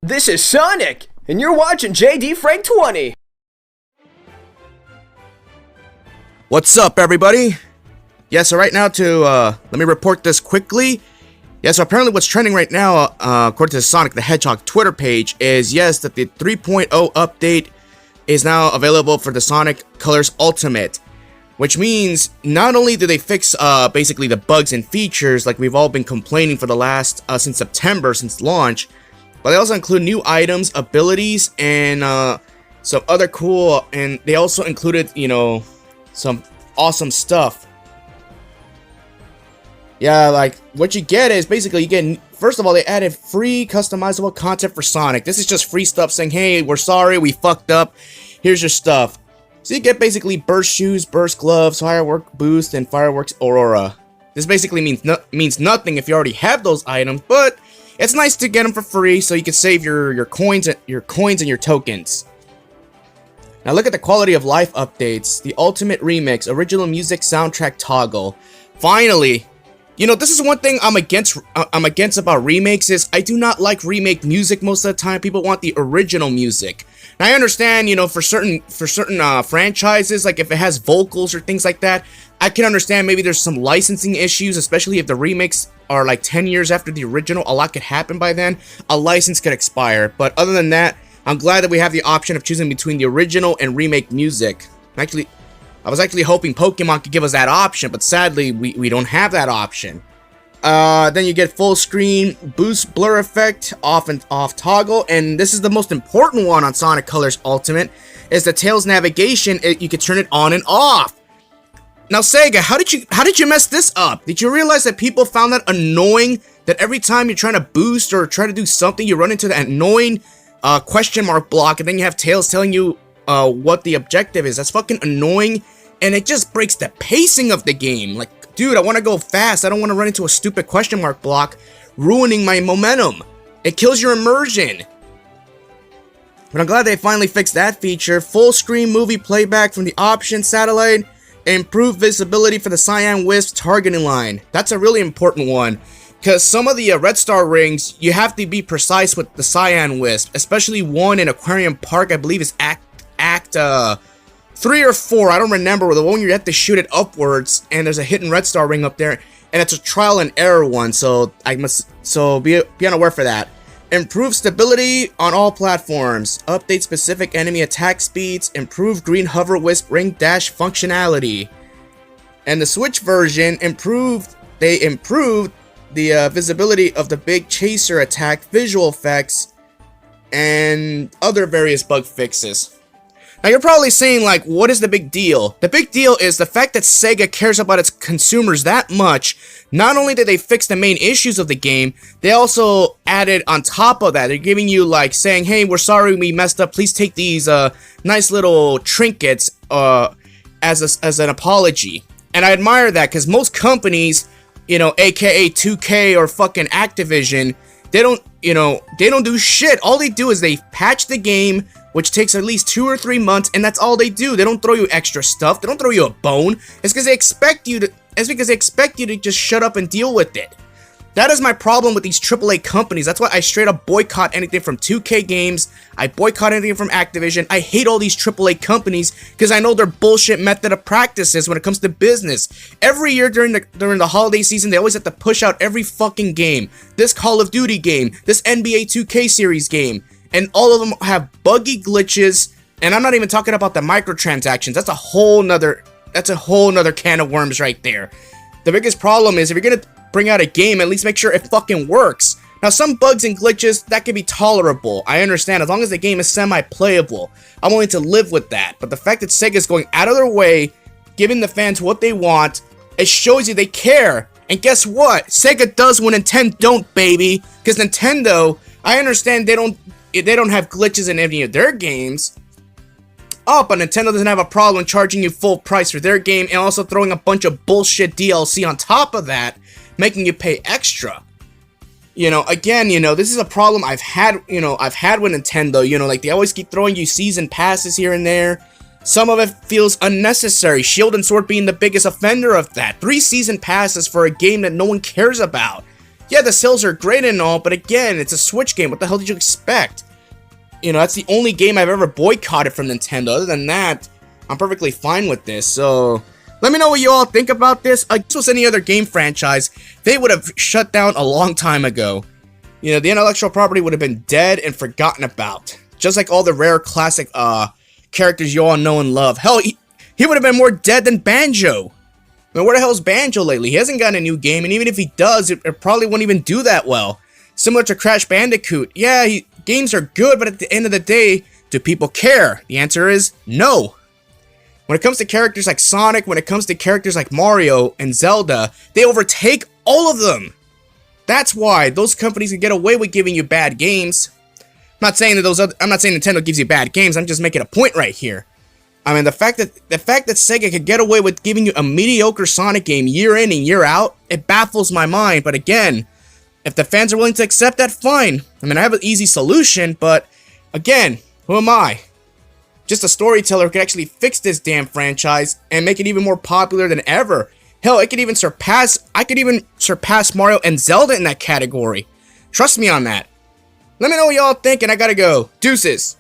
This is Sonic, and you're watching JD Frank 20. What's up, everybody? Yeah, so right now let me report this quickly. Yeah, so apparently what's trending right now, according to the Sonic the Hedgehog Twitter page, is yes, that the 3.0 update is now available for the Sonic Colors Ultimate. Which means, not only do they fix, basically the bugs and features like we've all been complaining for the last, since September, since launch, but they also include new items, abilities, and, some other cool, and they also included, some awesome stuff. Yeah, like, what you get is, basically, you get, first of all, they added free customizable content for Sonic. This is just free stuff saying, hey, we're sorry, we fucked up, here's your stuff. So you get basically burst shoes, burst gloves, firework boost, and fireworks aurora. This basically means nothing if you already have those items, but it's nice to get them for free so you can save your coins and your tokens. Now look at the quality of life updates. The Ultimate Remix, original music soundtrack toggle. Finally, this is one thing I'm against about remakes is I do not like remake music most of the time. People want the original music. Now I understand, for certain franchises, like if it has vocals or things like that, I can understand maybe there's some licensing issues, especially if the remakes are like 10 years after the original. A lot could happen by then. A license could expire. But other than that, I'm glad that we have the option of choosing between the original and remake music. Actually, I was actually hoping Pokemon could give us that option, but sadly, we don't have that option. Then you get full screen, boost blur effect, off and off toggle, and this is the most important one on Sonic Colors Ultimate, is the Tails navigation. You can turn it on and off. Now Sega, how did you mess this up? Did you realize that people found that annoying, that every time you're trying to boost or try to do something, you run into that annoying question mark block, and then you have Tails telling you what the objective is? That's fucking annoying, and it just breaks the pacing of the game. Like, dude, I want to go fast. I don't want to run into a stupid question mark block, ruining my momentum. It kills your immersion. But I'm glad they finally fixed that feature. Full screen movie playback from the option satellite. Improved visibility for the Cyan Wisp targeting line. That's a really important one. Because some of the Red Star rings, you have to be precise with the Cyan Wisp. Especially one in Aquarium Park, I believe is Act 3 or 4, I don't remember, the one you have to shoot it upwards, and there's a hidden Red Star ring up there, and it's a trial and error one, so be unaware for that. Improve stability on all platforms, update specific enemy attack speeds, improve green hover wisp ring dash functionality. And the Switch version improved the visibility of the big chaser attack, visual effects, and other various bug fixes. Now you're probably saying, like, what is the big deal? The big deal is the fact that Sega cares about its consumers that much. Not only did they fix the main issues of the game, they also added on top of that, they're giving you, like, saying, hey, we're sorry we messed up, please take these nice little trinkets as an apology. And I admire that, because most companies, aka 2K or fucking Activision, they don't do shit. All they do is they patch the game, which takes at least 2 or 3 months, and that's all they do. They don't throw you extra stuff. They don't throw you a bone. It's because they expect you to just shut up and deal with it. That is my problem with these AAA companies. That's why I straight up boycott anything from 2K Games. I boycott anything from Activision. I hate all these AAA companies because I know their bullshit method of practices when it comes to business. Every year during the holiday season, they always have to push out every fucking game. This Call of Duty game, this NBA 2K series game. And all of them have buggy glitches, and I'm not even talking about the microtransactions. That's a whole nother can of worms right there. The biggest problem is if you're gonna bring out a game, at least make sure it fucking works. Now, some bugs and glitches, that can be tolerable. I understand, as long as the game is semi-playable. I'm willing to live with that. But the fact that Sega's going out of their way, giving the fans what they want, it shows you they care. And guess what? Sega does when Nintendo don't, baby. Because Nintendo, I understand they don't have glitches in any of their games. Oh, but Nintendo doesn't have a problem charging you full price for their game and also throwing a bunch of bullshit DLC on top of that, making you pay extra. Again, this is a problem I've had with Nintendo. Like, they always keep throwing you season passes here and there. Some of it feels unnecessary, Shield and Sword being the biggest offender of that. 3 season passes for a game that no one cares about. Yeah, the sales are great and all, but again, it's a Switch game. What the hell did you expect? You know, that's the only game I've ever boycotted from Nintendo. Other than that, I'm perfectly fine with this. So, let me know what you all think about this. If this was any other game franchise, they would have shut down a long time ago. You know, the intellectual property would have been dead and forgotten about. Just like all the rare classic characters you all know and love. Hell, he would have been more dead than Banjo. I mean, where the hell's Banjo lately? He hasn't gotten a new game, and even if he does, it probably won't even do that well. Similar to Crash Bandicoot. Yeah, games are good, but at the end of the day, do people care? The answer is no. When it comes to characters like Sonic, when it comes to characters like Mario and Zelda, they overtake all of them. That's why those companies can get away with giving you bad games. I'm not saying Nintendo gives you bad games. I'm just making a point right here. I mean, the fact that Sega could get away with giving you a mediocre Sonic game year in and year out, it baffles my mind. But again, if the fans are willing to accept that, fine. I mean, I have an easy solution, but again, who am I? Just a storyteller who could actually fix this damn franchise and make it even more popular than ever. Hell, I could even surpass Mario and Zelda in that category. Trust me on that. Let me know what y'all think, and I gotta go. Deuces.